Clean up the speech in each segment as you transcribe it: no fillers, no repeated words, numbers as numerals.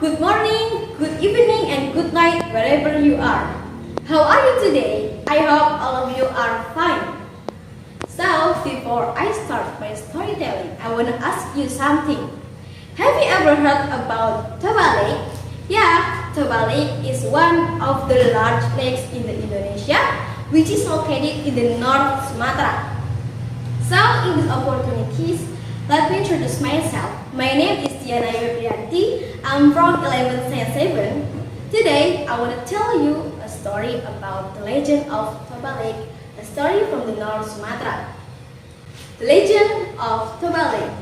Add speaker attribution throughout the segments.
Speaker 1: good morning, good evening, and good night wherever you are. How are you today? I hope all of you are fine. So, before I start my storytelling, I want to ask you something. Have you ever heard about Toba Lake? Yeah, Toba Lake is one of the large lakes in Indonesia, which is located in the North Sumatera. So, in these opportunities, let me introduce myself. My name is Dian Ayu Febriyanti. I'm from 1177. Today, I want to tell you a story about the Legend of Toba Lake, a story from the North Sumatra. The Legend of Toba Lake.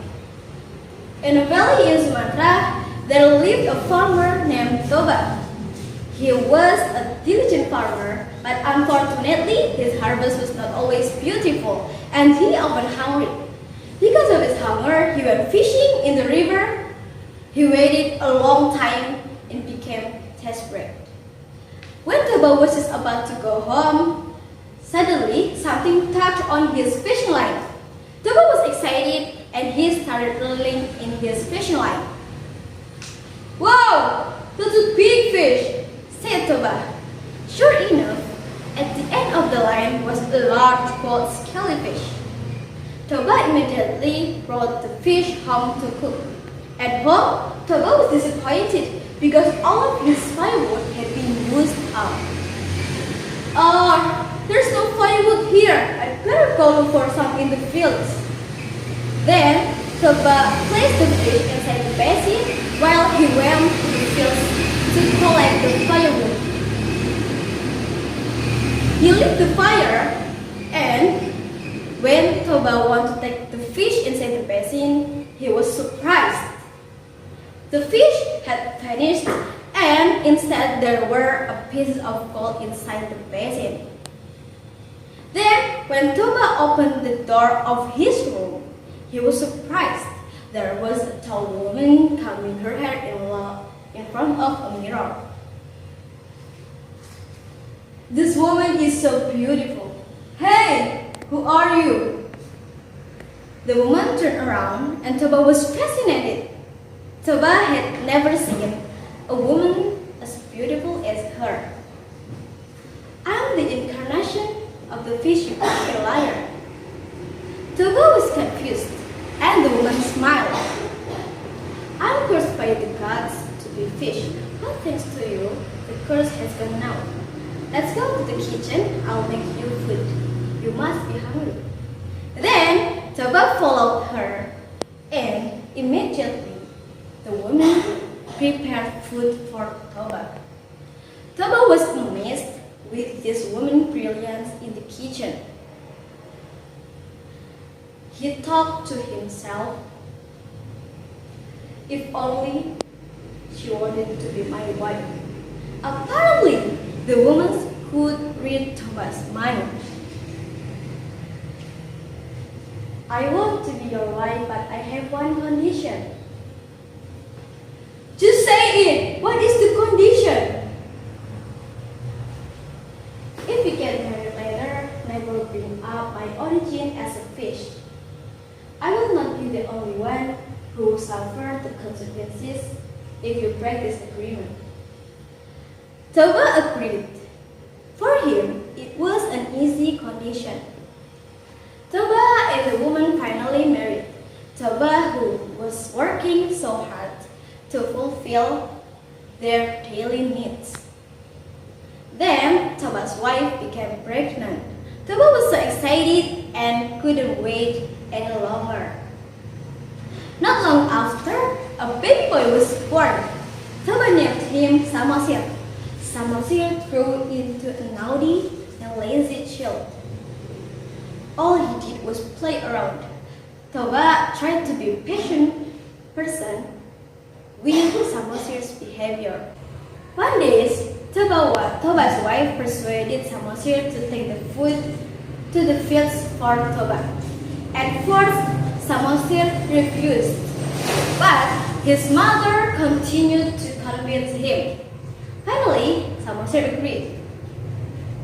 Speaker 1: In a valley in Sumatra, there lived a farmer named Toba. He was a diligent farmer, but unfortunately, his harvest was not always beautiful, and he often hungry. Because of his hunger, he went fishing in the river. He waited a long time and became desperate. When Toba was just about to go home, suddenly something tugged on his fishing line. Toba was excited and he started reeling in his fishing line. "Wow, that's a big fish," said Toba. Sure enough, at the end of the line was a large gold scaly fish. Toba immediately brought the fish home to cook. At home, Toba was disappointed because all of his firewood had been used up. There's no firewood here. I'd better go look for some in the fields. Then, Toba placed the fish inside the basin while he went to the fields to collect the firewood. He lit the fire, and when Toba wanted to take the fish inside the basin, he was surprised. The fish had vanished, and instead there were a piece of gold inside the basin. Then, when Toba opened the door of his room, he was surprised. There was a tall woman combing her hair in front of a mirror. "This woman is so beautiful. Hey, who are you?" The woman turned around and Toba was fascinated. Toba had never seen a woman as beautiful as her. "I'm the incarnation of the fish you call a liar." Toba was confused and the woman smiled. "I'm cursed by the gods to be fish, but thanks to you, the curse has gone now. Let's go to the kitchen, I'll make you food. You must be hungry." Then Toba followed her, and immediately the woman prepared food for Toba. Toba was amazed with this woman's brilliance in the kitchen. He thought to himself, "If only she wanted to be my wife." Apparently, the woman could read Toba's mind. "I want to be your wife, but I have one condition." "Just say it! What is the condition?" "If we get married later, never bring up my origin as a fish. I will not be the only one who will suffer the consequences if you break this agreement." Toba agreed. For him, it was an easy condition. Toba and the woman finally married. Toba, who was working so hard to fulfill their daily needs. Then, Toba's wife became pregnant. Toba was so excited and couldn't wait any longer. Not long after, a baby boy was born. Toba named him Samosir. Samosir grew into a naughty and lazy child. All he did was play around. Toba tried to be a patient person with Samosir's behavior. One day, Toba's wife persuaded Samosir to take the food to the fields for Toba. At first, Samosir refused, but his mother continued to convince him. Finally, Samosir agreed.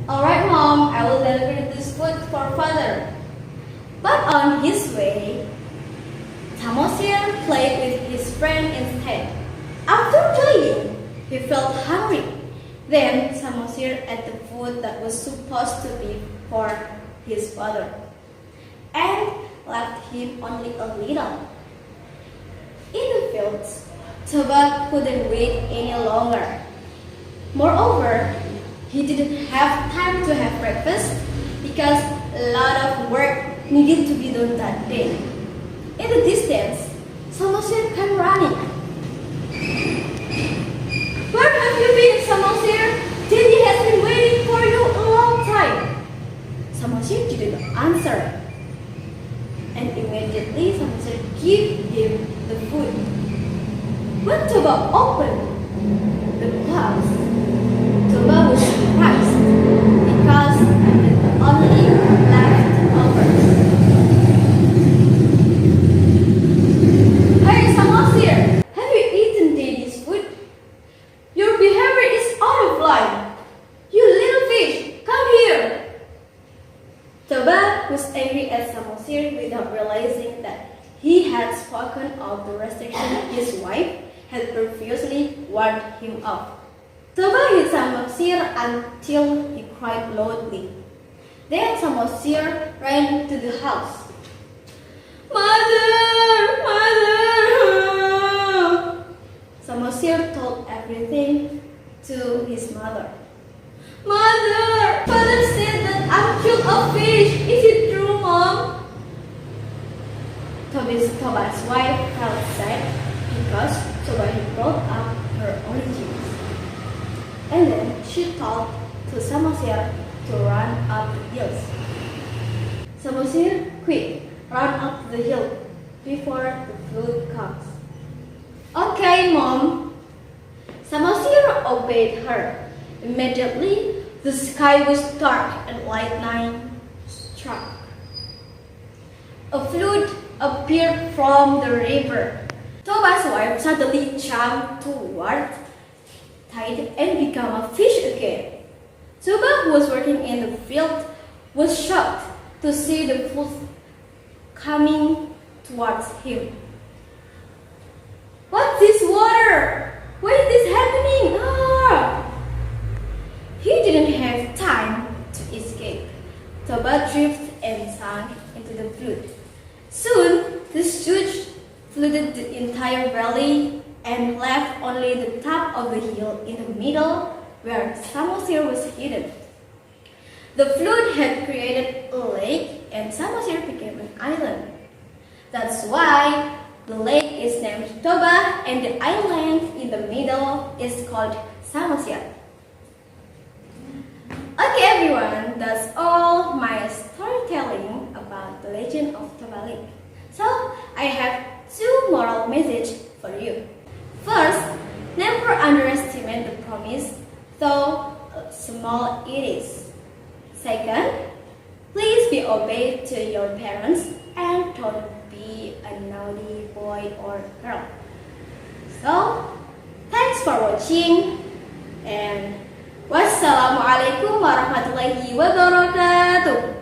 Speaker 1: "All right, Mom, I will deliver this food for Father." But on his way, Samosir played with his friend instead. After playing, He felt hungry. Then Samosir ate the food that was supposed to be for his father and left him only a little. In the fields, Toba couldn't wait any longer. Moreover, he didn't have time to have breakfast because a lot of work needed to be done that day. In the distance, Samosir came running. "Where have you been, Samosir? Daddy has been waiting for you a long time." Samosir didn't answer. And immediately Samosir gave him the food. When Toba opened the box, Toba was surprised because it only leftovers. "Hey Samosir, have you eaten Daddy's food? Your behavior is out of line. You little fish, come here." Toba was angry at Samosir without realizing that he had spoken of the restriction his wife had previously warned him of. Toba hit Samosir until he cried loudly. Then Samosir ran to the house. "Mother! Mother!" Samosir told everything to his mother. "Mother! Father said that I killed a fish. Is it true, Mom?" Toba's wife felt sad because Toba had brought up her origins. And then she told to Samosir to run up the hills. "Samosir, quick, run up the hill before the flood comes." "Okay, Mom." Samosir obeyed her. Immediately, the sky was dark and lightning struck. A flood appeared from the river. Toba's wife suddenly jumped toward tide and became a fish again. Toba, who was working in the field, was shocked to see the flood coming towards him. "What's this water? Why is this happening?" He didn't have time to escape. Toba drifted and sank into the flood. Soon, the surge flooded the entire valley and left only the top of the hill in the middle where Samosir was hidden. The flood had created a lake and Samosir became an island. That's why the lake is named Toba and the island in the middle is called Samosir. Okay everyone, that's all my storytelling about the Legend of Toba Lake. So, I have two moral messages for you. First, never underestimate the promise, though small it is. Second, please be obedient to your parents and don't be a naughty boy or girl. So, thanks for watching and wassalamualaikum warahmatullahi wabarakatuh.